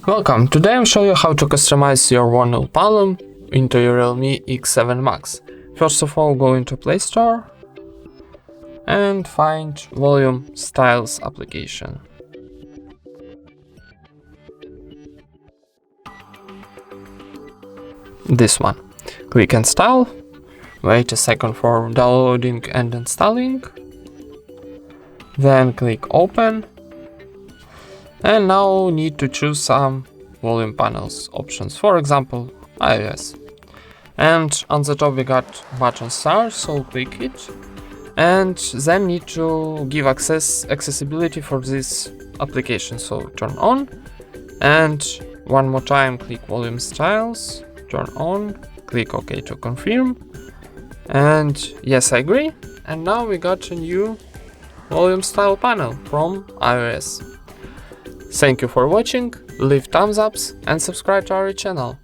Welcome, today I'll show you how to customize your one panel into your REALME X7 Max. First of all, go into Play Store and find Volume Styles application. This one. Click Install, wait a second for downloading and installing, then click Open. And now need to choose some volume panels options, for example iOS. And on the top we got button Start, so click it. And then need to give accessibility for this application, so turn on. And one more time click Volume Styles, turn on, click OK to confirm. And yes, I agree. And now we got a new volume style panel from iOS. Thank you for watching, leave thumbs ups and subscribe to our channel.